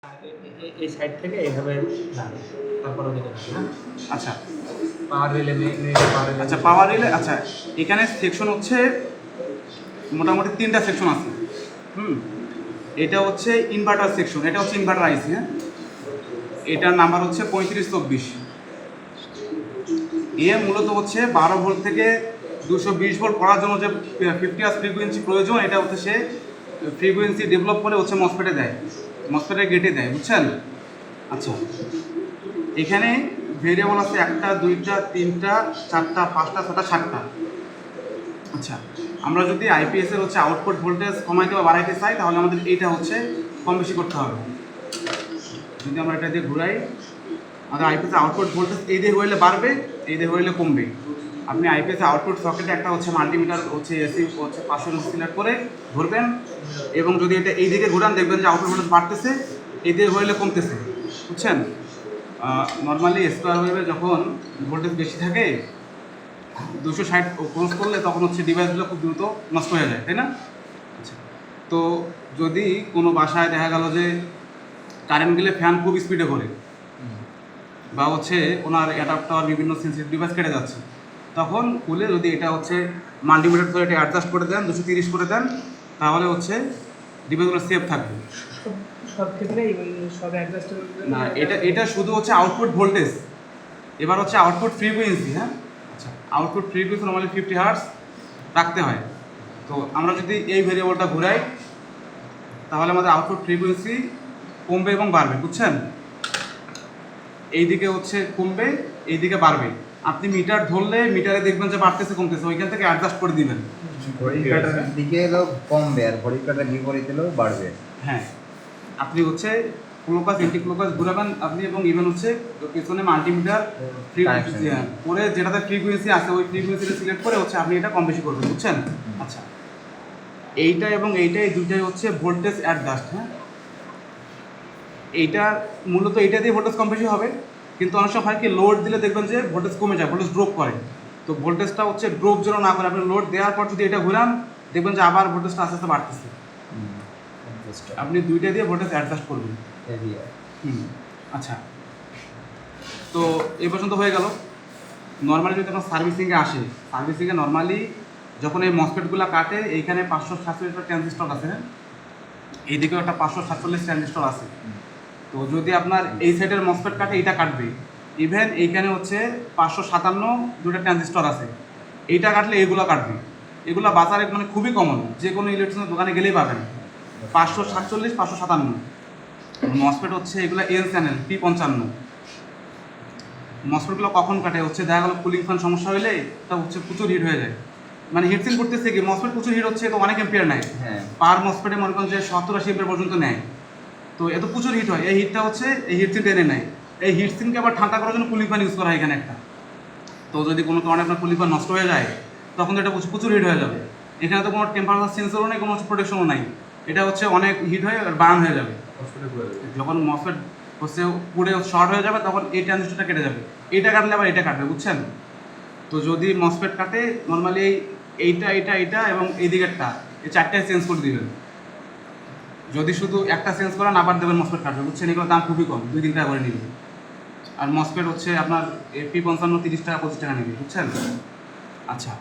এই সাইড থেকে এইভাবে যাবে, তারপর ওদিকে যাবে, হ্যাঁ? আচ্ছা পাওয়ার রিলে আচ্ছা পাওয়ার রিলে। আচ্ছা এখানে সেকশন হচ্ছে মোটামুটি 3টা সেকশন আছে। এটা হচ্ছে ইনভার্টার সেকশন, এটা হচ্ছে ইনভার্টার আইসি। হ্যাঁ, এটার নাম্বার হচ্ছে 3524। এ মূলত হচ্ছে 12 ভোল্ট থেকে 220 ভোল্ট করার জন্য যে 50 হার্জ ফ্রিকোয়েন্সি প্রয়োজন, এটা হচ্ছে সে ফ্রিকোয়েন্সি ডেভেলপ করে হচ্ছে মসফেটে দেয়, মসফেটের গেটে দেয়, বুঝছেন? আচ্ছা এখানে ভেরিয়েবল আছে 1টা 2টা 3টা 4টা 5টা 6টা 7টা। আচ্ছা আমরা যদি আইপিএস এর হচ্ছে আউটপুট ভোল্টেজ কমাইতে বা বাড়াইতে চাই, তাহলে আমাদের এইটা হচ্ছে কম বেশি করতে হবে। যদি আমরা এটা দিয়ে ঘুরাই, আমাদের আইপিএস আউটপুট ভোল্টেজ এই দিয়ে হইলে বাড়বে, এই দিয়ে হইলে কমবে। আপনি আইপিএস আউটপুট সকেটে একটা হচ্ছে মাল্টিমিটার হচ্ছে এসি হচ্ছে 500 সিলেক্ট করে ধরবেন, এবং যদি এটা এই দিকে ঘুরান দেখবেন যে আউটপুট ভোল্টেজ বাড়তেছে, এই দিয়ে হইলে কমতেছে, বুঝছেন? নর্মালি স্কোয়ার ওয়েভে যখন ভোল্টেজ বেশি থাকে 260 ক্রস করলে তখন হচ্ছে ডিভাইসগুলো খুব দ্রুত নষ্ট হয়ে যায়, তাই না? আচ্ছা তো যদি কোনো বাসায় দেখা গেল যে কারেন্ট গেলে ফ্যান খুব স্পিডে করে, বা হচ্ছে ওনার অ্যাডাপ্টার বিভিন্ন সেন্সিটিভ ডিভাইস কেটে যাচ্ছে, তখন খুলে যদি এটা হচ্ছে মাল্টিমিটার করে এটা অ্যাডজাস্ট করে দেন, 230 করে দেন, তাহলে হচ্ছে ডিভাইসগুলো সেফ থাকবে। সব ক্ষেত্রে সব অ্যাডজাস্ট না, এটা শুধু হচ্ছে আউটপুট ভোল্টেজ। এবার হচ্ছে আউটপুট ফ্রিকোয়েন্সি। হ্যাঁ আচ্ছা, আউটপুট ফ্রিকোয়েন্সি নর্মালি 50 হার্টজ রাখতে হয়। তো আমরা যদি এই ভেরিয়েবলটা ঘুরাই, তাহলে আমাদের আউটপুট ফ্রিকোয়েন্সি কমবে এবং বাড়বে, বুঝছেন? এইদিকে হচ্ছে কমবে, এইদিকে বাড়বে। আপনি মিটার ধরলে মিটারে দেখবেন যে বাড়তেছে কমতেছে, ওইখান থেকে অ্যাডজাস্ট করে দিবেন। ঘড়ির কাঁটার দিকে এলেও কমবে আর ঘড়ির কাঁটার বিপরীত এলেও বাড়বে। হ্যাঁ, আপনি হচ্ছে ক্লোকাস এন্টি ক্লোকাস ঘুরাবেন আপনি, এবং ইভেন হচ্ছে পেছনে মাল্টিমিটার ফ্রিকোয়েন্সি করে যেটাতে ফ্রিকোয়েন্সি আছে ওই ফ্রিকোয়েন্সিটা সিলেক্ট করে হচ্ছে আপনি এটা কম বেশি করবেন, বুঝছেন? আচ্ছা এইটা এবং এইটা এই দুইটাই হচ্ছে ভোল্টেজ অ্যাডজাস্ট। হ্যাঁ, এইটা মূলত এইটা দিয়ে ভোল্টেজ কম বেশি হবে, কিন্তু অনেক সময় হয় কি লোড দিলে দেখবেন যে ভোল্টেজ কমে যায়, ভোল্টেজ ড্রপ করে। তো ভোল্টেজটা হচ্ছে ড্রপ যেন না করে, আপনি লোড দেওয়ার পর যদি এটা ঘুরান দেখবেন যে আবার ভোল্টেজটা আস্তে আস্তে বাড়তেছে। আপনি দুইটা দিয়ে ভোল্টেজ অ্যাডজাস্ট করবেন। আচ্ছা তো এই পর্যন্ত হয়ে গেল। নর্মালি যদি আপনার সার্ভিসিংয়ে আসে, সার্ভিসিংয়ে নর্মালি যখন এই মসফেটগুলো কাটে, এইখানে 547 ট্রানজিস্টর আছে, এইদিকেও একটা 547 ট্রানজিস্টর আছে। তো যদি আপনার এই সাইডের মসফেট কাটে, এইটা কাটবে। ইভেন এইখানে হচ্ছে 557 দুটো ট্রানজিস্টর আছে, এইটা কাটলে এগুলো কাটবে। এগুলো বাজারে মানে খুবই কমন, যে কোনো ইলেকট্রনিক্স দোকানে গেলেই পাবেন। 547 557 মসফেট হচ্ছে এগুলো এল চ্যানেল P55। মসফেটগুলো কখন কাটে হচ্ছে দেখা গেলো কুলিং ফ্যান সমস্যা হলে এটা হচ্ছে প্রচুর হিট হয়ে যায়, মানে হিটসিং করতেছে কি মসফেট প্রচুর হিট হচ্ছে, তো অনেক এম্পিয়ার নেয়। পার মসফেটে মনে করেন যে 70-80 এম্পিয়ার পর্যন্ত নেয়, তো এত প্রচুর হিট হয়। এই হিটটা হচ্ছে এই হিটসিং টেনে নেয়। এই হিটসিংকে আবার ঠান্ডা করার জন্য কুলিং ফ্যান ইউজ করা হয় এখানে একটা। তো যদি কোনো কারণে আপনার কুলিং ফ্যান নষ্ট হয়ে যায়, তখন তো এটা প্রচুর হিট হয়ে যাবে। এখানে তো কোনো টেম্পারেচার সেন্সরও নেই, কোনো প্রোটেকশনও নাই, এটা হচ্ছে অনেক হিট হয়ে বার্ন হয়ে যাবে। যখন মসফেট হচ্ছে পুড়ে শর্ট হয়ে যাবে, তখন এই ট্রানজিস্টরটা কেটে যাবে, এইটা কাটলে আবার এটা কাটবে, বুঝছেন? তো যদি মসফেট কাটে নর্মালি এইটা এইটা এইটা এবং এই দিকেরটা, এই চারটায় চেঞ্জ করে দিবেন। যদি শুধু একটা চেঞ্জ করেন আবার দেবেন, মসফেট কাটবে, বুঝছেন? এগুলোর দাম খুবই কম, 2-3 টাকা করে নেবে। আর মসফেট হচ্ছে আপনার P55 30 টাকা 25 টাকা নেবে, বুঝছেন? আচ্ছা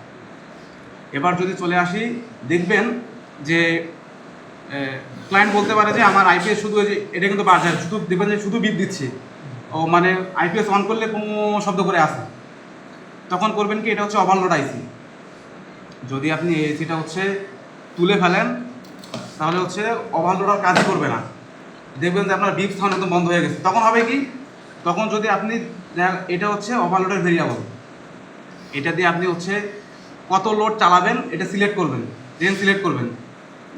এবার যদি চলে আসি, দেখবেন যে ক্লায়েন্ট বলতে পারে যে আমার আইপিএস শুধু যে এটা কিন্তু বাজার শুধু দেখবেন যে শুধু বিপ দিচ্ছে, ও মানে আইপিএস অন করলে কোনো শব্দ করে আসে। তখন করবেন কি, এটা হচ্ছে ওভারলোড আইসি। যদি আপনি এসিটা হচ্ছে তুলে ফেলেন, তাহলে হচ্ছে ওভারলোড আর কাজ করবে না, দেখবেন যে আপনার বিপ সাউন্ড একদম বন্ধ হয়ে গেছে। তখন হবে কি, তখন যদি আপনি এটা হচ্ছে ওভারলোডের ভেরিয়েবল, এটা দিয়ে আপনি হচ্ছে কত লোড চালাবেন এটা সিলেক্ট করবেন, রেঞ্জ সিলেক্ট করবেন।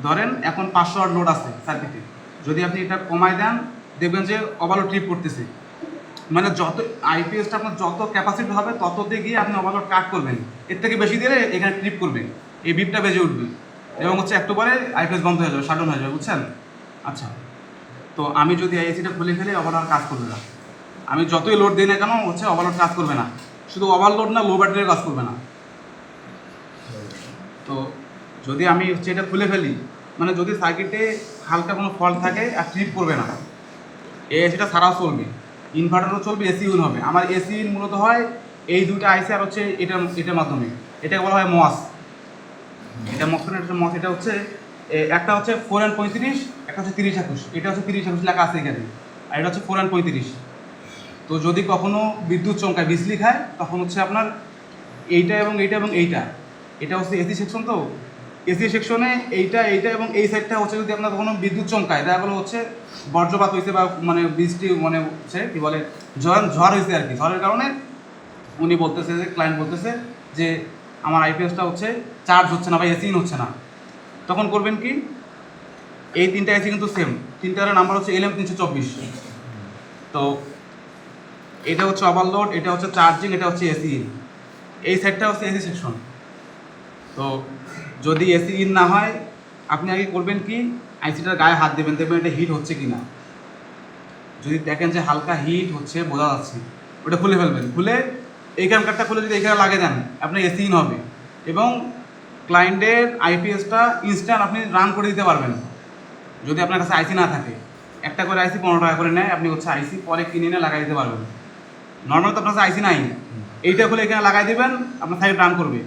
ধরেন এখন 500 ওয়াট লোড আছে সার্কিটে, যদি আপনি এটা কমায় দেন দেখবেন যে ওভারলোড ট্রিপ করতেছে। মানে যত আইপিএসটা আপনার যত ক্যাপাসিটি হবে তততে গিয়ে আপনি ওভারলোড কাট করবেন, এর থেকে বেশি দিলে এখানে ট্রিপ করবে, এই বিপটা বেজে উঠবে, এবং হচ্ছে একটু পরে আইপিএস বন্ধ হয়ে যাবে, শাটডাউন হয়ে যাবে, বুঝছেন? আচ্ছা তো আমি যদি এসিটা খুলে ফেলে, ওভারলোড কাজ করবে না। আমি যতই লোড দিই না কেন হচ্ছে ওভারলোড কাজ করবে না। শুধু ওভারলোড না, লো ব্যাটারির কাজ করবে না। তো যদি আমি হচ্ছে এটা খুলে ফেলি, মানে যদি সার্কিটে হালকা কোনো ফল্ট থাকে আর ট্রিপ করবে না, এই এসিটা ছাড়াও চলবে, ইনভার্টারও চলবে, এসি ইউন হবে। আমার এসি ইন মূলত হয় এই দুইটা আইসি আর হচ্ছে এটার মাধ্যমে, এটাকে বলা হয় মস। এটা মস এটা হচ্ছে একটা হচ্ছে 435, একটা হচ্ছে 3021, এটা হচ্ছে 3021 লেখা আছে এখানে, আর এটা হচ্ছে 435। তো যদি কখনো বিদ্যুৎ চমকায় বিজলি খায় তখন হচ্ছে আপনার এইটা এবং এইটা এবং এইটা, এটা হচ্ছে এসি সেকশন। তো এসি সেকশনে এইটা এইটা এবং এই সাইডটা হচ্ছে যদি আপনার কখনো বিদ্যুৎ চমকায়, দেখা গেলো হচ্ছে বজ্রপাত হয়েছে বা মানে বৃষ্টি মানে হচ্ছে কী বলে ঝড় হয়েছে আর কি, ঝড়ের কারণে উনি বলতেছে যে ক্লায়েন্ট বলতেছে যে আমার আইপিএসটা হচ্ছে চার্জ হচ্ছে না বা এসি ইন হচ্ছে না, তখন করবেন কি, এই তিনটা এসি কিন্তু সেম, তিনটার নাম্বার হচ্ছে LM324। তো এটা হচ্ছে ওভারলোড, এটা হচ্ছে চার্জিং, এটা হচ্ছে এসি ইন, এই সাইডটা হচ্ছে এসি সেকশন। তো যদি এসি ইন না হয় আপনি আগে করবেন কি, আইসিটার গায়ে হাত দেবেন, দেখবেন এটা হিট হচ্ছে কি না। যদি দেখেন যে হালকা হিট হচ্ছে বোঝা যাচ্ছে, ওটা খুলে ফেলবেন, খুলে এইখানকারটা খুলে যদি এখানে লাগিয়ে দেন আপনি এসি ইন হবে এবং ক্লায়েন্টের আইপিএসটা ইনস্ট্যান্ট আপনি রান করে দিতে পারবেন। যদি আপনার কাছে আইসি না থাকে, একটা করে আইসি 15 টাকা করে নেয়, আপনি হচ্ছে আইসি পরে কিনে এনে লাগাই দিতে পারবেন। নর্মাল তো আপনার কাছে আইসি নাই, এইটা খুলে এখানে লাগাই দেবেন, আপনার সাইড রান করবে।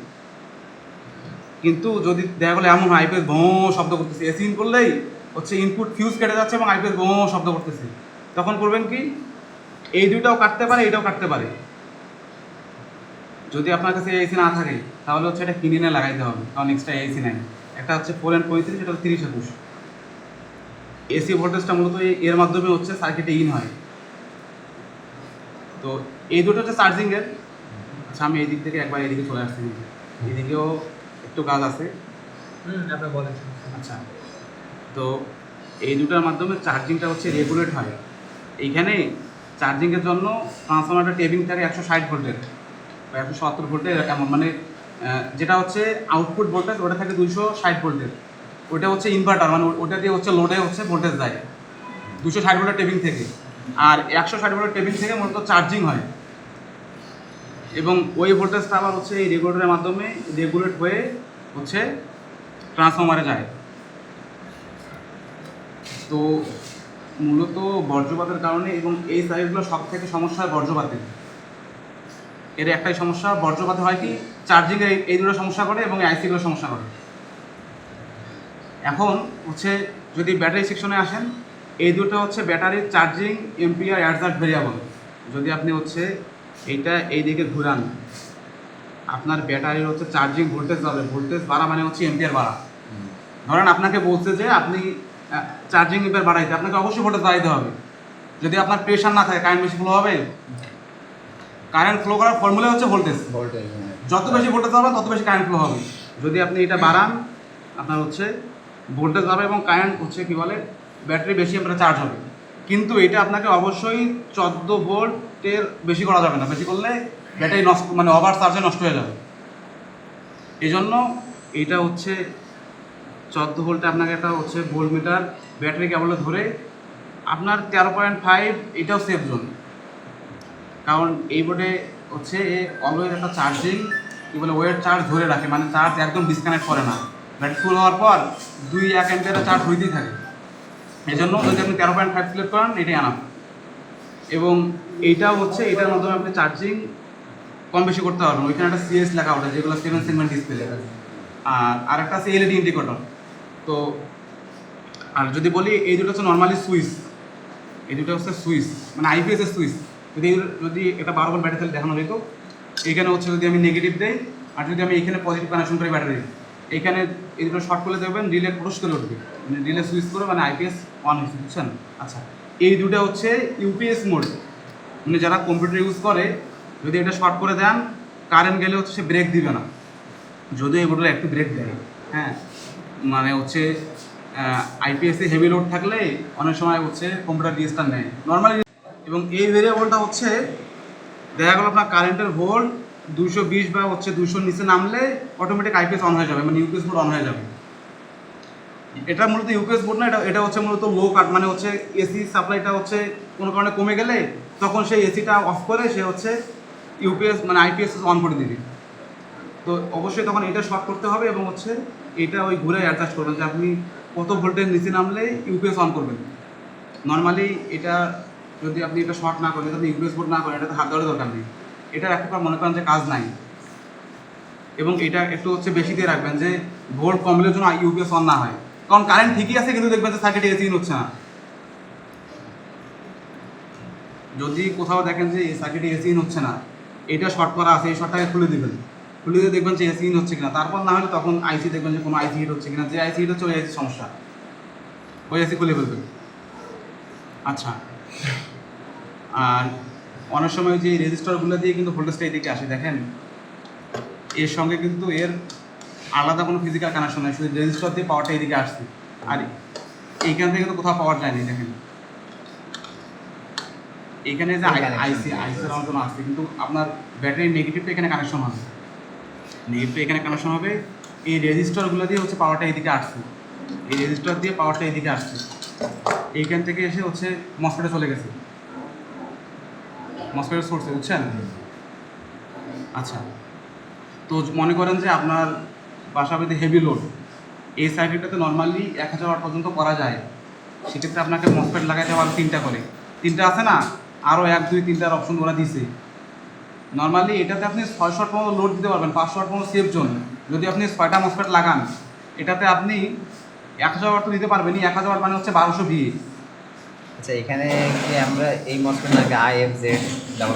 কিন্তু যদি দেখা গেলো এমন আইপিএস ভোঁ শব্দ করতেছে, এসি ইন করলেই হচ্ছে ইনপুট ফিউজ কেটে যাচ্ছে এবং আইপিএস ভোঁ শব্দ করতেছে, তখন করবেন কি, এই দুইটাও কাটতে পারে, এইটাও কাটতে পারে। যদি আপনার কাছে এসি না থাকে তাহলে হচ্ছে এটা কিনে এনে লাগাইতে হবে, কারণ এক্সট্রা এসি নাই। একটা হচ্ছে 435, এটা হচ্ছে 3021। এসি ভোল্টেজটা মূলত এর মাধ্যমে হচ্ছে সার্কিটে ইন হয়। তো এই দুটো হচ্ছে চার্জিংয়ের। আচ্ছা, আমি এই দিক থেকে একবার এদিকে চলে আসছি, এদিকেও একটু কাজ আছে। আপনি বলেন। আচ্ছা, তো এই দুটার মাধ্যমে চার্জিংটা হচ্ছে রেগুলেট হয়। এইখানে চার্জিংয়ের জন্য ট্রান্সফরমারটা টেবিং থাকে 160 ভোল্টের বা 170 ভোল্টের এমন, মানে যেটা হচ্ছে আউটপুট ভোল্টেজ ওটা থাকে 260 ভোল্টের, ওটা হচ্ছে ইনভার্টার, মানে ওটা দিয়ে হচ্ছে লোডে হচ্ছে ভোল্টেজ দেয় 260 ভোল্টের টেবিং থেকে। আর 160 ভোল্টের টেবিং থেকে মূলত চার্জিং হয় এবং ওই ভোল্টেজটা আবার হচ্ছে এই রেগুলেটরের মাধ্যমে রেগুলেট হয়ে হচ্ছে ট্রান্সফরমারে যায়। তো মূলত বজ্রপাতের কারণে, এবং এই সাইডগুলো সব থেকে সমস্যা হয় বজ্রপাতের। এর একটাই সমস্যা, বজ্রপাতে হয় কি চার্জিংয়ে এই দুটো সমস্যা করে এবং আইসিগুলো সমস্যা করে। এখন হচ্ছে যদি ব্যাটারি সেকশনে আসেন, এই দুটো হচ্ছে ব্যাটারির চার্জিং এম্পিয়ার অ্যাডজাস্ট ভেরিয়েবল। যদি আপনি হচ্ছে এইটা এই দিকে ঘুরান, আপনার ব্যাটারির হচ্ছে চার্জিং ভোল্টেজ যাবে, ভোল্টেজ বাড়া মানে হচ্ছে এম্পিয়ার বাড়া। ধরেন আপনাকে বলছে যে আপনি চার্জিং এম্পিয়ার বাড়াইতে, আপনাকে অবশ্যই ভোল্টেজ বাড়াইতে হবে। যদি আপনার প্রেশার না থাকে কারেন্ট বেশি ফ্লো হবে। কারেন্ট ফ্লো করার ফর্মুলা হচ্ছে ভোল্টেজ, যত বেশি ভোল্টেজ হবে তত বেশি কারেন্ট ফ্লো হবে। যদি আপনি এটা বাড়ান আপনার হচ্ছে ভোল্টেজ হবে এবং কারেন্ট হচ্ছে কী বলে ব্যাটারি বেশি এম্পিয়ারে চার্জ হবে। কিন্তু এটা আপনাকে অবশ্যই 14 ভোল্টের বেশি করা যাবে না, বেশি করলে ব্যাটারি নষ্ট, মানে ওভার চার্জে নষ্ট হয়ে যাবে। এই জন্য এটা হচ্ছে 14 ভোল্টে আপনাকে একটা হচ্ছে ভোল্ট মিটার ব্যাটারি কেবলে ধরে আপনার 13.5, এটাও সেফ জোন। কারণ এই বোর্ডে হচ্ছে অলওয়েজ একটা চার্জিং কী বলে ওয়েট চার্জ ধরে রাখে, মানে চার্জ একদম ডিসকানেক্ট করে না। ব্যাটারি ফুল হওয়ার পর 2-1 অ্যাম্পিয়ারে চার্জ হইতেই থাকে। এই জন্য যদি আপনি 13.5 সিলেক্ট করেন এটাই আনাপ। এবং এইটাও হচ্ছে এটার মাধ্যমে আপনি চার্জিং কম বেশি করতে পারবেন। ওইখানে একটা সিএস লেখা ওঠে, যেগুলো 7 সেগমেন্ট ডিসপ্লে লেখা। আর একটা আছে এলইডি ইন্ডিকেটর। তো আর যদি বলি এই দুটো হচ্ছে নর্মালি সুইচ, এই দুটো হচ্ছে সুইচ মানে আইপিএসের সুইচ। যদি একটা 12 ভোল্ট ব্যাটারি দেখানো যেত, এইখানে হচ্ছে যদি আমি নেগেটিভ দেই আর যদি আমি এইখানে পজিটিভ কানেকশন করি ব্যাটারি, এইখানে এই দুটো শর্ট করে দেবেন, রিলে ক্রস করে উঠবে, মানে রিলে সুইচ করে মানে আইপিএস অন হয়েছে, বুঝছেন? আচ্ছা, এই দুটো হচ্ছে ইউপিএস মোড, মানে যারা কম্পিউটার ইউজ করে যদি এটা শর্ট করে দেন কারেন্ট গেলে হচ্ছে সে ব্রেক দিবে না, যদিও এই বোর্ডে একটু ব্রেক দেয়। হ্যাঁ, মানে হচ্ছে আইপিএসে হেভি লোড থাকলে অনেক সময় হচ্ছে কম্পিউটার রেজিস্টার নেয় নর্মালি। এবং এই ভেরিয়েবলটা হচ্ছে দেখা গেলো আপনার কারেন্টের ভোল্ট 220 বা হচ্ছে 200 নিচে নামলে অটোমেটিক আইপিএস অন হয়ে যাবে, মানে ইউপিএস মোড অন হয়ে যাবে। এটা মূলত ইউপিএস বোর্ড না, এটা হচ্ছে মূলত লো কাট, মানে হচ্ছে এসি সাপ্লাইটা হচ্ছে কোনো কারণে কমে গেলে তখন সেই এসিটা অফ করে সে হচ্ছে ইউপিএস মানে আইপিএস অন করে দিবে। তো অবশ্যই তখন এটা শর্ট করতে হবে এবং হচ্ছে এটা ওই ঘুরে অ্যাডজাস্ট করবেন যে আপনি কত ভোল্টের নিচে নামলে ইউপিএস অন করবেন। নর্মালি এটা যদি আপনি এটা শর্ট না করেন, যদি ইউপিএস বোর্ড না করেন, এটাতে হাত দেওয়ার দরকার নেই। এটার একটা মনে করেন যে কাজ নাই, এবং এটা একটু হচ্ছে বেশি দিয়ে রাখবেন যে ভোল্ট কমলের জন্য ইউপিএস অন না হয়, কারণ কারেন্ট ঠিকই আছে কিন্তু দেখবেন যে সার্কিটে এসি হচ্ছে না। যদি কোথাও দেখেন যে এই সার্কিটে এসি হচ্ছে না, এটা শর্ট করা আছে, এই শর্টটাকে খুলে দিবেন, খুলে দিয়ে দেখবেন যে এসি হচ্ছে কিনা, তারপর না হলে তখন আইসি দেখবেন যে কোনো আইসি হিট হচ্ছে কিনা, যে আইসি হিট হচ্ছে ওই আইসি সমস্যা, ওই এসি খুলে ফেলবেন। আচ্ছা, আর অনেক সময় যে রেজিস্টারগুলো দিয়ে কিন্তু ভোল্টেজটা এদিকে আসে, দেখেন এর সঙ্গে কিন্তু এর আলাদা কোনো ফিজিক্যাল কানেকশন নেই, শুধু রেজিস্টার দিয়ে পাওয়ারটা এদিকে আসছে, আর এইখান থেকে তো কোথাও পাওয়ার যায়নি। দেখেন এখানে যে আইসি আমার জন্য আসছে, কিন্তু আপনার ব্যাটারির নেগেটিভটা এখানে কানেকশন হবে, নেগেটিভটা এখানে কানেকশন হবে, এই রেজিস্টারগুলো দিয়ে হচ্ছে পাওয়ারটা এদিকে আসছে, এই রেজিস্টার দিয়ে পাওয়ারটা এদিকে আসছে, এইখান থেকে এসে হচ্ছে মসফেটে চলে গেছে, মসফেটের সোর্সে, বুঝছেন? আচ্ছা, তো মনে করেন যে আপনার বাসাবাড়িতে হেভি লোড, এই সার্কিটটাতে নর্মালি 1000 ওয়াট পর্যন্ত করা যায়, সেক্ষেত্রে আপনাকে মসফেট লাগাইতে হবে 3টা করে, 3টা আছে না, আরও 1, 2, 3টার অপশন ওরা দিছে। নর্মালি এটাতে আপনি 600 ওয়াট পর্যন্ত লোড দিতে পারবেন, 500 ওয়াট পর্যন্ত সেফ জোন। যদি আপনি 6টা মসফেট লাগান, এটাতে আপনি 1000 ওয়াট তো দিতে পারবেনই, 1000 ওয়াট মানে হচ্ছে 1200 VA। আচ্ছা, এখানে কি আমরা এই মসফেট লাগে IFZ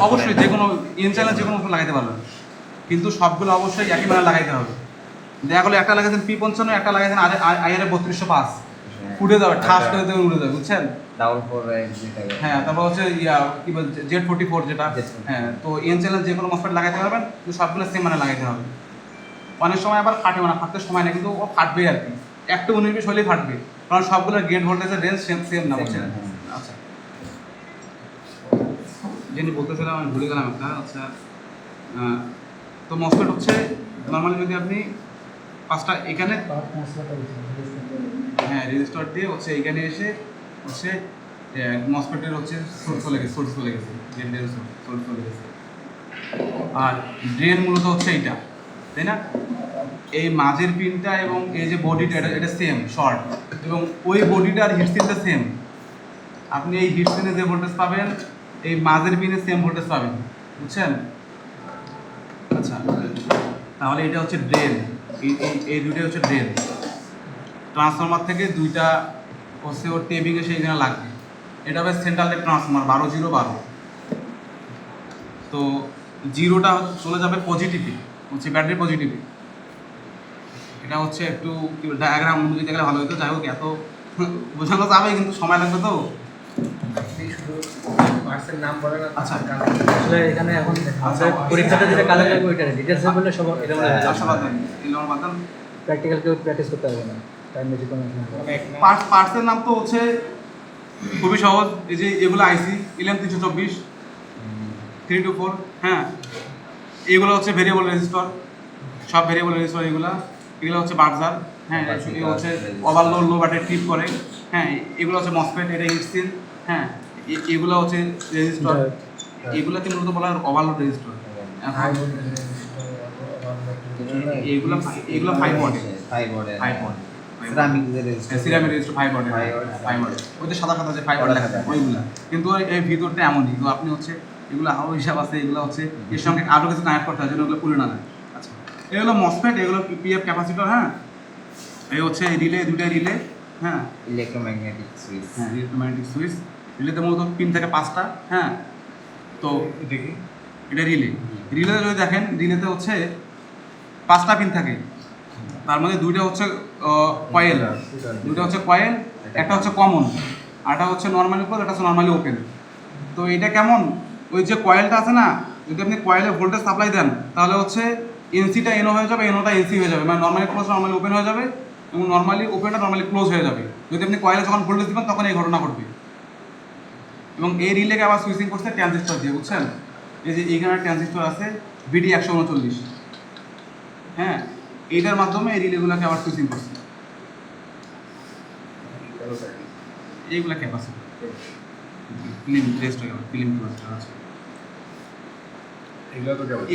অবশ্যই যে কোনো ইন চ্যানেল যে কোনো মসফেট লাগাইতে পারবেন, কিন্তু সবগুলো অবশ্যই একই মানে লাগাইতে হবে। দেখা গেলো একটা লাগাইছেন P55, একটা লাগাইছেন IR 3205, উড়ে যাবে, ঠাস করে দেবে, উড়ে যাবে, বুঝছেন? 444 হ্যাঁ, তারপর হচ্ছে কি বল Z44 যেটা, হ্যাঁ, তো এন চ্যানেল যে কোনো মসফেট লাগাইতে পারবেন, কিন্তু সবগুলো সেম মানে লাগাইতে হবে। অনেক সময় আবার ফাটে, মানে ফাটতে সময় নেই, কিন্তু ও ফাটবেই আর কি, একটু 19-20 হলেই ফাটবে, কারণ সবগুলোর গেট ভোল্টেজের রেঞ্জ সেম না, বুঝছেন? আচ্ছা, যিনি বলতেছিলাম আমি ভুলে গেলাম একটা। আচ্ছা, তো মসফেট হচ্ছে নর্মালি যদি আপনি 5টা এখানে, হ্যাঁ, রেজিস্টার দিয়ে হচ্ছে এইখানে এসে হচ্ছে মসফেটের হচ্ছে সোর্স চলে গেছে, ড্রেনের সোর্স চলে গেছে, আর ড্রেন মূলত হচ্ছে এইটা, তাই না? এই মাঝের পিনটা এবং এই যে বডিটা, এটা সেম শর্ট, এবং ওই বডিটা আর হিটসিনটা সেম। আপনি এই হিটসিনে যে ভোল্টেজ পাবেন, এই মাঝের পিনে সেম ভোল্টেজ পাবেন, বুঝছেন? আচ্ছা, তাহলে এটা হচ্ছে ড্রেন, এই দুটোই হচ্ছে ড্রেন। ট্রান্সফরমার থেকে 2টা হচ্ছে ওর টেবিং এসে এখানে লাগবে, এটা হবে সেন্ট্রাল ট্রান্সফরমার 12-0-12। তো 0টা চলে যাবে পজিটিভে, হচ্ছে ব্যাটারি পজিটিভে। এটা হচ্ছে একটু ডায়াগ্রাম অনুযায়ী দেখলে ভালো হতো, যাই হোক এত বোঝানো যাবে কিন্তু সময় লাগবে তো। নাম বলে না। আচ্ছা, আসলে এখানে এখন পরীক্ষাটা যেটা কালে লাগবে ওইটা ডিটেইলস বললে সব এটা প্র্যাকটিক্যাল কেউ প্র্যাকটিস করতে হবে না, টাইম বেশি কম। পার্টসের নাম তো হচ্ছে খুবই সহজ, এই যে এগুলো আইসি 11324 324, হ্যাঁ, এগুলো হচ্ছে ভেরিয়েবল রেজিস্টর, সব ভেরিয়েবল রেজিস্টর, এগুলো হচ্ছে বার্জার, হ্যাঁ, এগুলো হচ্ছে ওভারলোড লো ব্যাটারি ট্রিপ করে, হ্যাঁ, এগুলো হচ্ছে মসফেট, এটা হিটসিন, হ্যাঁ, এগুলো হচ্ছে রেজিস্টর, এগুলোকে মূলত বলা হয় ওভারলোড রেজিস্টর। এগুলো 5 ওয়াট, সিরামিক রেজিস্টর 5 ওয়াট, ওই যে সাদা যে 5 ওয়াট লেখা থাকে ওইগুলা, কিন্তু এই ভিতরটা এমনই, তো আপনি হচ্ছে এগুলো আরও হিসাব আছে, এগুলো হচ্ছে এর সঙ্গে আরও কিছু কানেক্ট করতে হয় যেন ওগুলো পুরো না যায়। আচ্ছা, এগুলো মসফেট, এগুলো পিএফ ক্যাপাসিটর, হ্যাঁ, এই হচ্ছে রিলে, 2টা রিলে, হ্যাঁ, ইলেকট্রোম্যাগনেটিক সুইচ, হ্যাঁ, ইলেকট্রোম্যাগনেটিক সুইচ। রিলেতে মূলত পিন থাকে 5টা, হ্যাঁ, তো দেখি এটা রিলেতে যদি দেখেন, রিলেতে হচ্ছে 5টা পিন থাকে, তার মধ্যে 2টা হচ্ছে কয়েল, 2টা হচ্ছে কয়েল, একটা হচ্ছে কমন, আরটা হচ্ছে নর্মালি ক্লোজ, একটা হচ্ছে নর্মালি ওপেন। তো এটা কেমন, ওই যে কয়েলটা আছে না, যদি আপনি কয়েলে ভোল্টেজ সাপ্লাই দেন, তাহলে হচ্ছে এনসিটা এনও হয়ে যাবে, এনওটা এনসি হয়ে যাবে, মানে নর্মালি ক্লোজ নর্মালি ওপেন হয়ে যাবে, এবং নর্মালি ওপেনটা নর্মালি ক্লোজ হয়ে যাবে। যদি আপনি কয়েলে যখন ভোল্টেজ দেবেন তখন এই ঘটনা ঘটবে। এবং এই রিলেকে আবার সুইচিং করছে ট্রানজিস্টর দিয়ে, বুঝছেন? এই যে এইখানে ট্রানজিস্টর আছে BD 139, হ্যাঁ, এইটার মাধ্যমে এই রিলেগুলোকে আবার সুইচিং করছে। এইগুলা ক্যাপাসিটি ফিল্ম টেস্ট হয়ে গেল, ফিল্ম ক্যাপাসিটর আছে।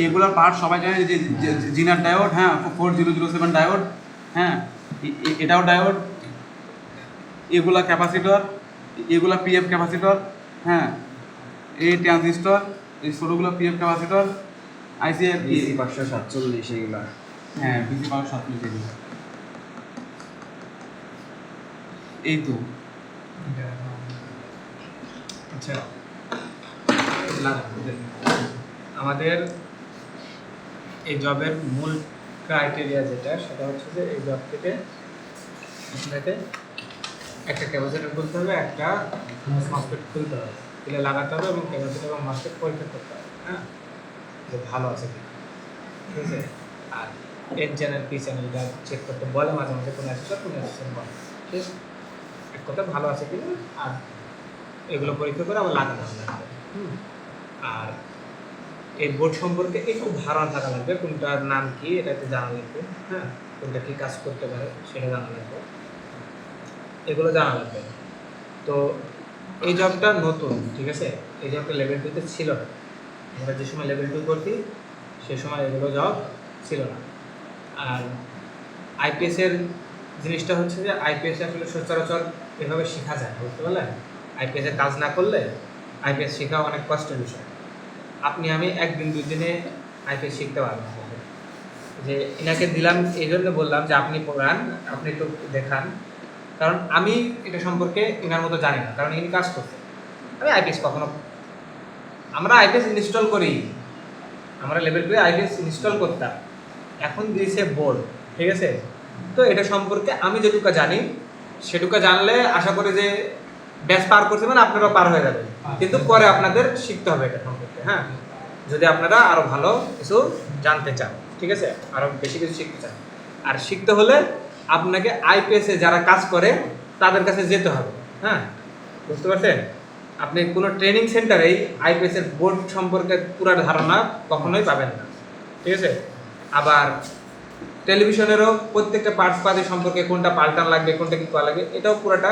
এগুলোর পার্ট সবাই জানে, যে জিনার ডায়োড, হ্যাঁ, 4007 ডায়োড, হ্যাঁ, এটাও ডায়োড, এগুলা ক্যাপাসিটর, এগুলা পিএফ ক্যাপাসিটর, হ্যাঁ, এই ট্রানজিস্টর, এই ছোটোগুলো পিএফ ক্যাপাসিটর, আইসিএফ বিসি 547 এগুলো। হ্যাঁ বিসি 547 এগুলো। এই তো আচ্ছা, আমাদের এই জবের মূল ক্রাইটেরিয়া যেটা, সেটা হচ্ছে যে এই জব থেকে আপনাকে একটা ক্যাপাসিটর খুলতে হবে, একটা মসফেট খুলতে হবে, খুলে লাগাতে হবে এবং ক্যাপাসিটর এবং মসফেট পরীক্ষা করতে হবে, হ্যাঁ, যে ভালো আছে কি, ঠিক আছে। আর এন চ্যানেল পি চ্যানেলটা চেক করতে বলে মাঝে মাঝে, কোনো অ্যাসোসিয়েশন বলে, ঠিক আছে, এক কথা ভালো আছে কি। আর এগুলো পরীক্ষা করে আবার লাগানো লাগবে। আর এই বোর্ড সম্পর্কে একটু ধারণা থাকা লাগবে, কোনটার নাম কি এটা একটু জানা লাগবে, হ্যাঁ, কোনটা কী কাজ করতে পারে সেটা জানা লাগবে, এগুলো জানা লাগবে। তো এই জবটা নতুন, ঠিক আছে, এই জবটা লেভেল 2-তে ছিল না। আমরা যে সময় লেভেল 2 করছি সে সময় এগুলো জব ছিল না। আর আইপিএসের জিনিসটা হচ্ছে যে আইপিএস আসলে সচরাচর এভাবে শেখা যায় না, বুঝতে পারলেন। আইপিএসের কাজ না করলে আইপিএস শেখা অনেক কষ্টের বিষয়। আপনি আমি একদিন দুই দিনে আইপিএস শিখতে পারবেন না। যে এনাকে দিলাম এই জন্য বললাম যে আপনি পড়ান, আপনি একটু দেখান, কারণ আমি এটা সম্পর্কে এনার মতো জানি না, কারণ ইনি কাজ করতে। আমি আইপিএস কখনো, আমরা আইপিএস ইনস্টল করি, আমরা লেভেল 2 আইপিএস ইনস্টল করতাম, এখন দিয়েছে বোর্ড, ঠিক আছে। তো এটা সম্পর্কে আমি যেটুকু জানি সেটুকু জানলে আশা করি যে ব্যাচ পার করছে মানে আপনারাও পার হয়ে যাবে, কিন্তু পরে আপনাদের শিখতে হবে এটা সম্পর্কে, হ্যাঁ, যদি আপনারা আরও ভালো কিছু জানতে চান, ঠিক আছে, আরও বেশি কিছু শিখতে চান। আর শিখতে হলে আপনাকে আইপিএসে যারা কাজ করে তাদের কাছে যেতে হবে, হ্যাঁ, বুঝতে পারছেন। আপনি কোনো ট্রেনিং সেন্টারেই আইপিএসের বোর্ড সম্পর্কে পুরো ধারণা কখনোই পাবেন না, ঠিক আছে। আবার টেলিভিশনেরও প্রত্যেকটা পার্টস পাতি সম্পর্কে কোনটা পাল্টান লাগবে, কোনটা কী করা লাগবে, এটাও পুরোটা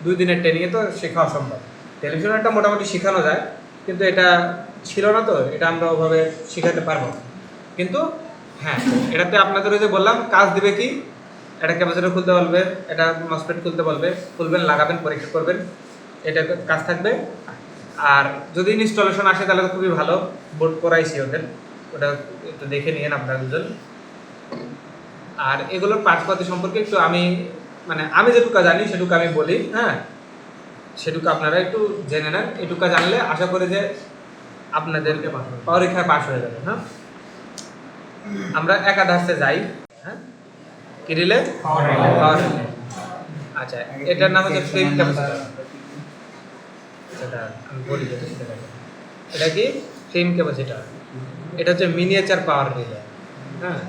2 দিনের ট্রেনিংয়ে তো শেখা অসম্ভব। টেলিভিশনেরটা মোটামুটি শেখানো যায়, কিন্তু এটা ছিল না, তো এটা আমরা ওভাবে শেখাতে পারবো না। কিন্তু হ্যাঁ, এটাতে আপনাদের ওই যে বললাম কাজ দিবে কি, এটা ক্যাপাসিটর খুলতে বলবে, এটা মসফেট খুলতে বলবে, খুলবেন, লাগাবেন, পরীক্ষা করবেন, এটা কাজ থাকবে। আর যদি ইনস্টলেশন আসে তাহলে তো খুবই ভালো, বোর্ড করাইছি ওদের, ওটা একটু দেখে নিয়েন আপনারা দুজন। আর এগুলোর পার্টসপাতি সম্পর্কে একটু আমি আমি যেটুকু জানি সেটুকু আমি বলি, হ্যাঁ, সেটুকু আপনারা একটু জেনে নেন। এটুকু জানলে আশা করি যে আপনাদেরকে পরীক্ষায় পাস হয়ে যাবে। হ্যাঁ, আমরা একাদশে যাই, হ্যাঁ, কি রিলে, পাওয়ার রিলে। আচ্ছা, এটার নাম হচ্ছে ফিল্ম ক্যাপাসিটর। সেটা আমি বলি যেটা সেটা দেখো। এটা কি ফিল্ম ক্যাপাসিটর, এটা হচ্ছে মিনিয়েচার পাওয়ার রিলে, হ্যাঁ,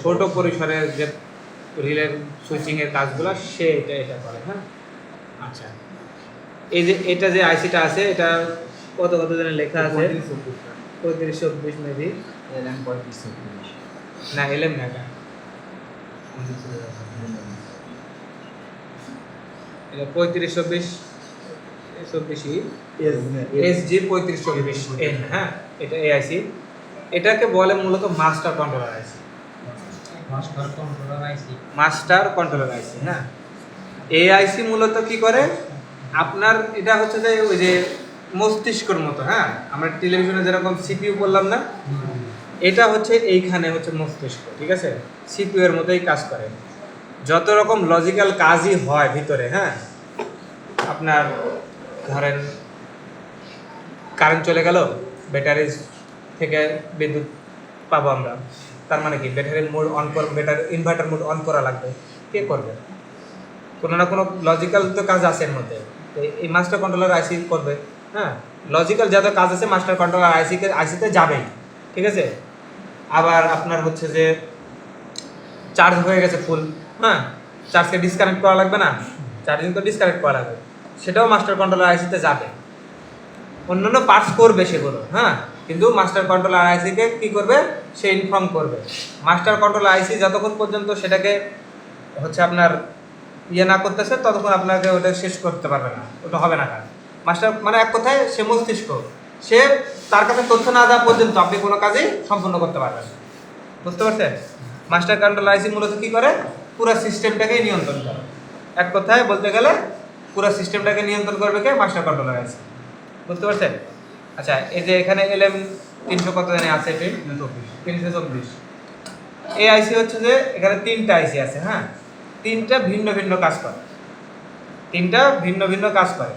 ছোট পরিসরের যে রিলের সুইচিংয়ের কাজগুলো সে এটা করে, হ্যাঁ। আচ্ছা, এই যে এটা যে আইসিটা আছে, এটা কত দিনে লেখা আছে, 3524 মেবি, এলএম 3524 না এলএম না, এটা 3524 এসজি 3524 এন, হ্যাঁ, এটা এআইসি। এটাকে বলে মূলত মাস্টার কন্ট্রোলার আইসি, মাস্টার কন্ট্রোলার আইসি, হ্যাঁ। এআইসি মূলত কি করে, আপনার এটা হচ্ছে যে ওই যে মস্তিষ্কর মতো, হ্যাঁ, আমরা টেলিভিশনে যেরকম সিপিইউ বললাম না, এটা হচ্ছে এইখানে হচ্ছে মস্তিষ্ক, ঠিক আছে, সিপিইউ এর মতোই কাজ করে। যত রকম লজিক্যাল কাজই হয় ভিতরে, হ্যাঁ, আপনার ধরেন কারেন্ট চলে গেল, ব্যাটারি থেকে বিদ্যুৎ পাবো আমরা, তার মানে কি ব্যাটারির মোড অন কর, ব্যাটারি ইনভার্টার মোড অন করা লাগবে, কে করবে, কোনো না কোনো লজিক্যাল তো কাজ আছে এর মধ্যে, এই মাস্টার কন্ট্রোলার আইসি করবে, হ্যাঁ। লজিক্যাল যত কাজ আছে মাস্টার কন্ট্রোলার আইসিতে যাবেই, ঠিক আছে। আবার আপনার হচ্ছে যে চার্জ হয়ে গেছে ফুল, হ্যাঁ, চার্জকে ডিসকানেক্ট করা লাগবে না, চার্জিং তো ডিসকানেক্ট করা লাগবে, সেটাও মাস্টার কন্ট্রোলার আইসিতে যাবে। অন্যান্য পার্টস করবে সেগুলো, হ্যাঁ, কিন্তু মাস্টার কন্ট্রোলার আইসিকে কী করবে, সে ইনফর্ম করবে। মাস্টার কন্ট্রোলার আইসি যতক্ষণ পর্যন্ত সেটাকে হচ্ছে আপনার ইয়ে না করতেছে ততক্ষণ আপনাকে ওটা শেষ করতে পারবে না, ওটা হবে না কাজ। মাস্টার এক কথায় সে মস্তিষ্ক, সে তার কাছে তথ্য না দেওয়া পর্যন্ত আপনি কোনো কাজই সম্পূর্ণ করতে পারবেন না, বুঝতে পারছেন। মাস্টার কন্ট্রোলার আইসি মূলত কী করে, পুরো সিস্টেমটাকেই নিয়ন্ত্রণ করে। এক কথায় বলতে গেলে পুরো সিস্টেমটাকে নিয়ন্ত্রণ করবে কে, মাস্টার কন্ট্রোলার আইসি। বুঝতে পারছেন? আচ্ছা, এই যে এখানে এলএম 300 কত জানি আছে, এটি 324। এই আইসি হচ্ছে যে এখানে 3টা আইসি আছে, হ্যাঁ, 3টা ভিন্ন ভিন্ন কাজ করে, 3টা ভিন্ন ভিন্ন কাজ করে।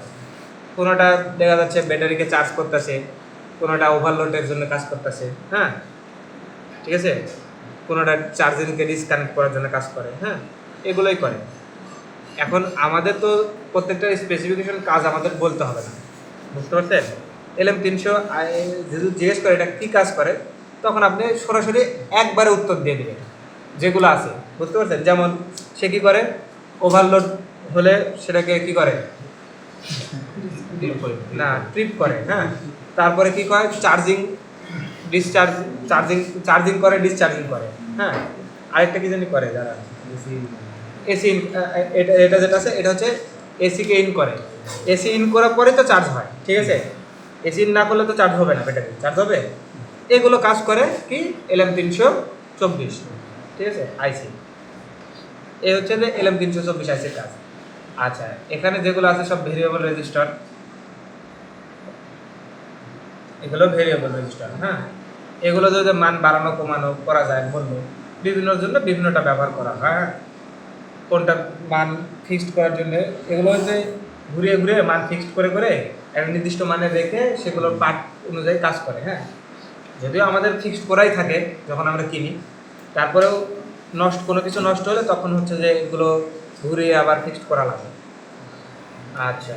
কোনোটা দেখা যাচ্ছে ব্যাটারিকে চার্জ করতেছে, কোনোটা ওভারলোডের জন্য কাজ করতেছে, হ্যাঁ, ঠিক আছে, কোনোটা চার্জিংকে ডিসকানেক্ট করার জন্য কাজ করে, হ্যাঁ, এগুলোই করে। এখন আমাদের তো প্রত্যেকটা স্পেসিফিকেশন কাজ আমাদের বলতে হবে না, বুঝতে পারছেন? এলএম 300 যেহেতু জিজ্ঞেস করে এটা কী কাজ করে, তখন আপনি সরাসরি একবারে উত্তর দিয়ে দেবেন যেগুলো আছে, বুঝতে পারছেন? যেমন সে কী করে, ওভারলোড হলে সেটাকে কী করে না ট্রিপ করে, হ্যাঁ, তারপরে কী করে চার্জিং ডিসচার্জ, চার্জিং করে ডিসচার্জিং করে, হ্যাঁ, আরেকটা কী জানি করে যারা এসি এটা এটা যেটা আছে এটা হচ্ছে এসিকে ইন করে, এসি ইন করার পরে তো চার্জ হয়, ঠিক আছে, এসি ইন না করলে তো চার্জ হবে না, ব্যাটারি চার্জ হবে। এগুলো কাজ করে কি এলএম 324, ঠিক আছে, আইসি। এই হচ্ছে যে এলএম 324 আইসির কাজ। আচ্ছা, এখানে যেগুলো আছে সব ভেরিয়েবল রেজিস্টার, এগুলো ভেরিয়েবল রেজিস্টার, হ্যাঁ, এগুলো যদি মান বাড়ানো কমানো করা যায় বলবো, বিভিন্নর জন্য বিভিন্নটা ব্যবহার করা হয়, হ্যাঁ, কোনটা মান ফিক্সড করার জন্য এগুলো হচ্ছে ঘুরিয়ে ঘুরিয়ে মান ফিক্সড করে করে একটা নির্দিষ্ট মানে রেখে সেগুলোর পার্ট অনুযায়ী কাজ করে, হ্যাঁ, যদিও আমাদের ফিক্সড করাই থাকে যখন আমরা কিনি, তারপরেও কোনো কিছু নষ্ট হলে তখন হচ্ছে যে এগুলো ঘুরিয়ে আবার ফিক্সড করা লাগে। আচ্ছা,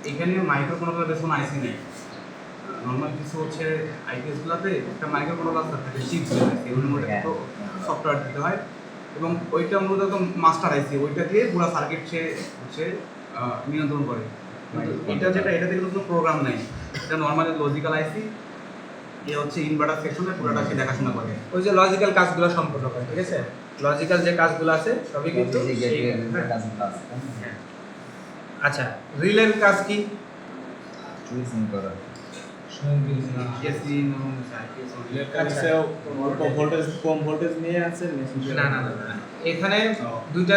এখানে মাইক্রো কন্ট্রোলার বেশ কোনো আইসি নেই, নর্মাল কিছু হচ্ছে আইপিএসগুলোতে একটা মাইক্রো কন্ট্রোলার থাকে, চিপস এগুলোর মধ্যে তো সফটওয়্যার দিতে হয়, এবং ওইটা মূলত একদম মাস্টার আইসি, ওইটা দিয়ে পুরো সার্কিট সে হচ্ছে নিয়ন্ত্রণ করে। কিন্তু এটাতে কিন্তু কোনো প্রোগ্রাম নেই, এটা নর্মালি লজিক্যাল আইসি, এ হচ্ছে ইনভার্টার সেকশনে পুরোটা সে দেখাশোনা করে, ওই যে লজিক্যাল কাজগুলো সম্পূর্ণ করে, ঠিক আছে, লজিক্যাল যে কাজগুলো আছে সবই কিন্তু হ্যাঁ। আচ্ছা, রিলের কাজ কি? সুইচিং করা। এসি কম ভোল্টেজ নিয়ে আছে না না না না, এখানে দুইটা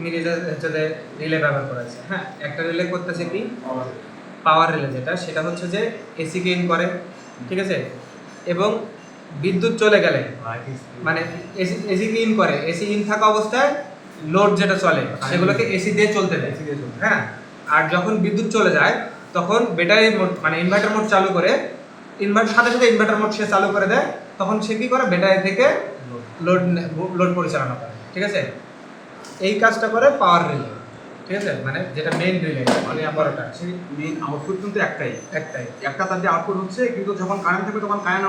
মিলে হচ্ছে যে রিলে ব্যবহার করা আছে, হ্যাঁ, একটা রিলে করতেছে কি পাওয়ার রিলে, যেটা সেটা হচ্ছে যে এসি কে ইন করে, ঠিক আছে, এবং বিদ্যুৎ চলে গেলে মানে এসি কে ইন করে, এসি ইন থাকা অবস্থায় লোড যেটা চলে সেগুলোকে এসি দিয়ে চলতে দেয়, হ্যাঁ, আর যখন বিদ্যুৎ চলে যায় তখন ব্যাটারি মোড মানে ইনভার্টার মোড চালু করে, সাথে সাথে ইনভার্টার মোড সে চালু করে দেয়, তখন সে কী করে ব্যাটারি থেকে লোড পরিচালনা করে, ঠিক আছে, এই কাজটা করে পাওয়ার রিলে, ঠিক আছে, মানে যেটা মেইন রিলে মানে বড়টা, সেই মেইন আউটপুট কিন্তু একটাই একটা তার যে আউটপুট হচ্ছে, কিন্তু যখন কারেন্ট থাকবে তখন কারেন্ট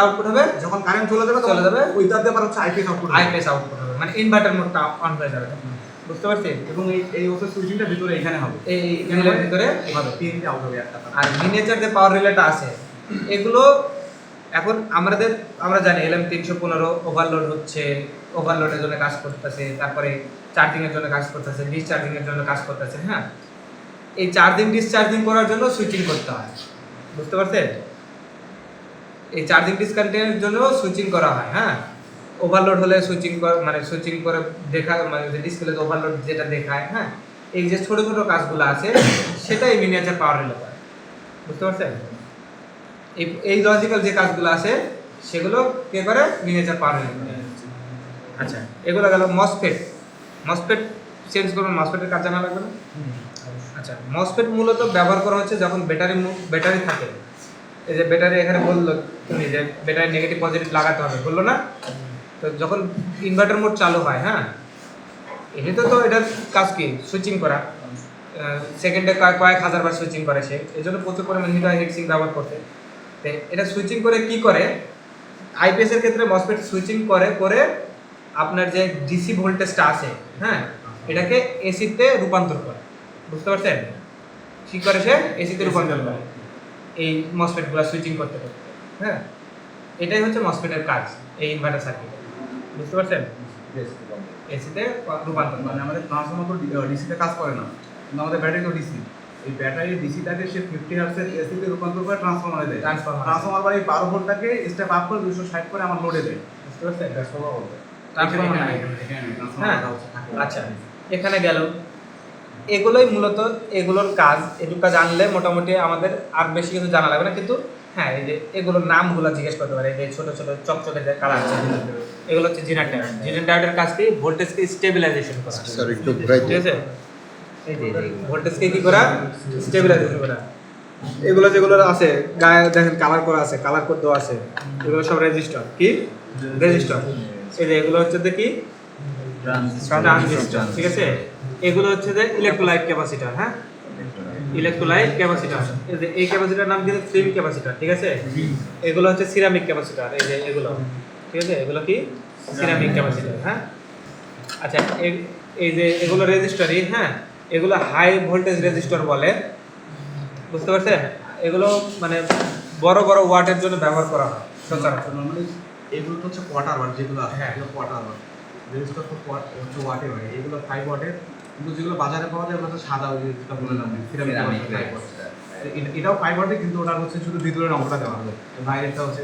আউটপুট হবে, যখন কারেন্ট চলে যাবে ওইটার দিয়ে আবার হচ্ছে আইপিএস আউটপুট হবে, মানে ইনভার্টার মোডটা অন হয়ে যাবে, বুঝতে পারছি? এবং এই হচ্ছে সুইচিংটা ভিতরে এখানে হবে, এই রিলের ভিতরে হবে তিনটে আউট হবে একটা। আর মিনিয়েচার যে পাওয়ার রিলেটা আছে এগুলো এখন আমরা জানি এলএম 315 ওভারলোড হচ্ছে, ওভারলোডের জন্য কাজ করতেছে, তারপরে চার্জিং এর জন্য কাজ করতেছে, ডিসচার্জিং এর জন্য কাজ করতেছে, হ্যাঁ, এই চার্জিং ডিসচার্জিং করার জন্য সুইচিং করতে হয়, বুঝতে পারছেন? এই চার্জিং ডিসকানেক্টের জন্য সুইচিং করা হয়, হ্যাঁ, ওভারলোড হলে সুইচিং করে দেখা মানে ডিসপ্লেতে ওভারলোড যেটা দেখায়, হ্যাঁ, এই যে ছোট ছোট কাজগুলো আছে সেটাই মিনিয়েচার পাওয়ার রিলে করে, বুঝতে পারছেন? এই লজিক্যাল যে কাজগুলো আছে সেগুলো কে করে মিনিয়েচার পাওয়ার রিলে করে। আচ্ছা, এগুলো গেল মসফেট চেঞ্জ করবেন, মসফেটের কাজ জানা লাগবে না? আচ্ছা, মসফেট মূলত ব্যবহার করা হচ্ছে যখন ব্যাটারি থাকে, এই যে ব্যাটারি এখানে বললো তুমি যে ব্যাটারি নেগেটিভ পজিটিভ লাগাতে হবে বললো না, তো যখন ইনভার্টার মোড চালু হয়, হ্যাঁ, এমনিতে তো এটার কাজ কি সুইচিং করা, সেকেন্ডে কয়েক হাজারবার সুইচিং করে সে, এই জন্য প্রচুর পরিমাণে হিটসিং ব্যবহার করতে, এটা সুইচিং করে কি করে আইপিএস এর ক্ষেত্রে মসফেট সুইচিং করে আপনার যে ডিসি ভোল্টেজটা আছে, হ্যাঁ, এটাকে এসিতে রূপান্তর করে, বুঝতে পারছেন? কি করে সে এসিতে রূপান্তর করে এই মসফেটগুলো সুইচিং করতে, হ্যাঁ, এটাই হচ্ছে মসফেটের কাজ এই ইনভার্টার সার্কিটে, বুঝতে পারছেন? এসিতে রূপান্তর মানে আমাদের ট্রান্সফরমার তো ডিসিতে কাজ করে না, কিন্তু আমাদের ব্যাটারি তো ডিসি, এই ব্যাটারি ডিসিটাকে সে 50 হার্টজের এসিতে রূপান্তর করে ট্রান্সফরমারে দেয়, ট্রান্সফরমার আবার এই 12 ভোল্টটাকে স্টেপ আপ করে 260 করে আমার লোডে দেয়, বুঝতে পারছেন? ট্রান্সফরমার বলতে হ্যাঁ, আচ্ছা, এখানে গেল এগুলোই মূলত এগুলোর কাজ, এটুকু জানলে মোটামুটি আমাদের আর বেশি কিছু জানা লাগবে না। কিন্তু হ্যাঁ, এই যে এগুলোর নামগুলো জিজ্ঞেস করতে পারে, এই যে ছোট ছোট চকচকে যে কালার আছে, এগুলো হচ্ছে জিনার ডায়োড। জিনার ডায়োডের কাজ কি? ভোল্টেজকে স্টেবিলাইজেশন করা, ঠিক আছে? এই যে ভোল্টেজকে কি করা? স্টেবিলাইজেশন করা। এগুলো যেগুলো আছে গায়ে দেখেন কালার করা আছে, কালার কোড দেওয়া আছে, এগুলো সব রেজিস্টার। কি রেজিস্টার? এই যে এগুলো হচ্ছে যে কি ট্রানজিস্টর, ঠিক আছে? এগুলো হচ্ছে যে ইলেকট্রোলাইট ক্যাপাসিটর। হ্যাঁ, ইলেকট্রোলাইট ক্যাপাসিটর। এই যে এই ক্যাপাসিটর নাম কিন্তু ফিল্ম ক্যাপাসিটর, ঠিক আছে? এগুলো হচ্ছে সিরামিক ক্যাপাসিটর। এই যে এগুলো, ঠিক আছে? এগুলো কি সিরামিক ক্যাপাসিটর। হ্যাঁ, আচ্ছা, এই যে এগুলো রেজিস্টারই। হ্যাঁ, এগুলো হাই ভোল্টেজ রেজিস্টর বলে, বুঝতে পারছেন? এগুলো মানে বড় বড় ওয়াটের জন্য ব্যবহার করা হয় সচরাচর। নর্মালি এগুলো তো হচ্ছে কোয়ার্টার ওয়াট, যেগুলো আছে হ্যাঁ। এগুলো কোয়ার্টার ওয়াট, রেজিস্টার তো হচ্ছে ওয়াটে হয়, এগুলো 5 ওয়াটের। কিন্তু যেগুলো বাজারে পাওয়া যায় ওগুলো তো সাদা, ওই যেটা বললাম সিরামিক এটাও 5 ওয়াটের, কিন্তু ওটা হচ্ছে শুধু ভিতরের অংশটা দেওয়া হবে, বাইরেটা হচ্ছে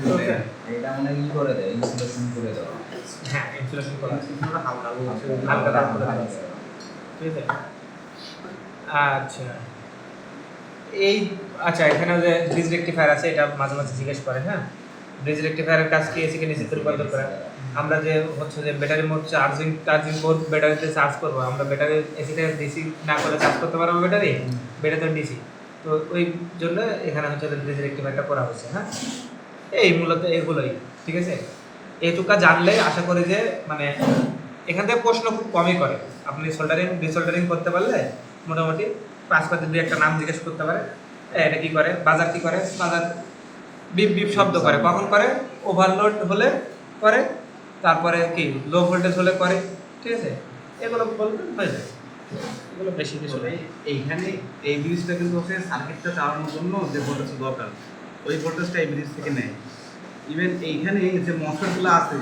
এটা মনে হয় করে দেয়, ইনস্টলেশন করে দেওয়া। হ্যাঁ, ইনসুলেশন করা আছে, কিছুটা হালকা হচ্ছে হালকা দাগ করে দেওয়া আছে, ঠিক আছে? আচ্ছা, এই আচ্ছা, এখানে যে ব্রিজ রেকটিফায়ার আছে, এটা মাঝে মাঝে জিজ্ঞেস করে। হ্যাঁ, ব্রিজ রেকটিফায়ারের কাজ কি? এসিকে নিচে রূপান্তর করা। আমরা যে হচ্ছে যে ব্যাটারি মোড চার্জিং বোর্ড ব্যাটারিতে চার্জ করবো, আমরা ব্যাটারি এসিতে ডিসি না করে চার্জ করতে পারবো ব্যাটারিতে ডিসি। তো ওই জন্য এখানে হচ্ছে ব্রিজ রেকটিফায়ারটা করা হচ্ছে। হ্যাঁ, এই মূলত এগুলোই, ঠিক আছে? এইটুকু জানলে আশা করি যে মানে এখান থেকে প্রশ্ন খুব কমই করে। আপনি সোল্ডারিং ডিসোল্ডারিং করতে পারলে মোটামুটি 5 দুই একটা নাম জিজ্ঞেস করতে পারে। এটা কি করে? বাজার কি করে? বাজার বিপ বিপ শব্দ করে। কখন করে? ওভারলোড হলে করে, তারপরে কি লো ভোল্টেজ হলে করে, ঠিক আছে? এগুলো বলবেন হয়ে যায়, এগুলো বেশি কিছু নেই। এইখানে এই ব্রিজটা কিন্তু হচ্ছে সার্কিটটা চালানোর জন্য যে ভোল্টেজ দরকার, ওই ভোল্টেজটা এই ব্রিজ থেকে নেয়। ইভেন এইখানে যে মসফেটগুলো আছে,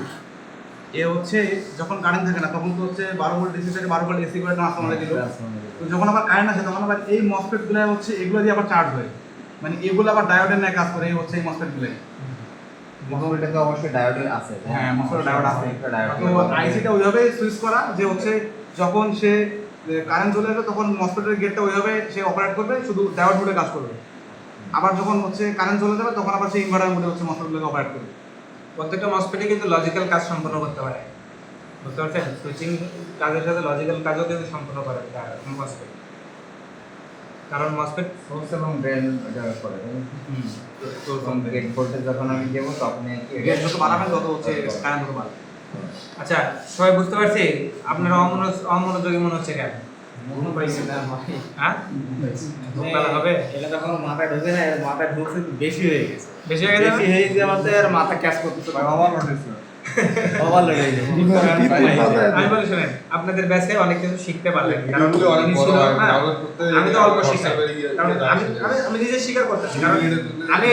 এ হচ্ছে যখন কারেন্ট থাকে না তখন তো হচ্ছে 12 ভোল্ট ডিসি থেকে 12 ভোল্ট এসি করে ট্রান্সফরমারে দিল। তো যখন আবার কারেন্ট আসে তখন আবার এই মসফেটগুলো হচ্ছে এগুলো দিয়ে আবার চার্জ হয়, মানে এগুলো আবার ডায়োডের ন্যায় কাজ করে। এই হচ্ছে এই মসফেটগুলো। মোটামুটি তো অবশ্যই ডায়োডের আছে। হ্যাঁ, মসফেট ডায়োড আছে। ডায়োড তো আইসিটা ওইভাবে সুইচ করা যে হচ্ছে যখন সে কারেন্ট চলে আসবে তখন মসফেটের গেটটা ওইভাবে সে অপারেট করবে, শুধু ডায়োড মোডে কাজ করবে। আবার যখন হচ্ছে কারেন্ট চলে যাবে তখন আবার সেই ইনভার্টার মোডে হচ্ছে মসফেটগুলোকে অপারেট করবে। প্রত্যেকটা মসফেটে কিন্তু লজিক্যাল কাজ সম্পন্ন করতে পারে, বুঝতে পারছেন? সুইচিং কাজের সাথে লজিক্যাল কাজও কিন্তু সম্পন্ন করে মসফেট, কারণ মসফেট সোর্স এবং ড্রেন এটা করে। তো গেট ভোল্টেজ যখন আমি দেব তখন কি গেট যত বাড়াবেন তত হচ্ছে কারেন্ট তত বাড়বে। আচ্ছা, সবাই বুঝতে পারছি? আপনারা অমনোযোগী মনে হচ্ছে কেন? হ্যাঁ, ঢোকলা হবে? এটা যখন মাথায় ঢোকে না, এর মাথায় ঢুকছে বেশি হয়ে গেছে। বেশি হয়ে গেছে? বেশি হয়ে যে আমাদের আর মাথা ক্যাচ করতেছে না। ওভারলোড হয়ে যায়। আমি বলি শুনেন, আপনাদের ব্যাচে অনেক কিছু শিখতে পারলেন, কারণ জিনিস ছিল না, আমি তো অল্প শিখছি, কারণ আমি নিজে স্বীকার করতেছি, কারণ আমি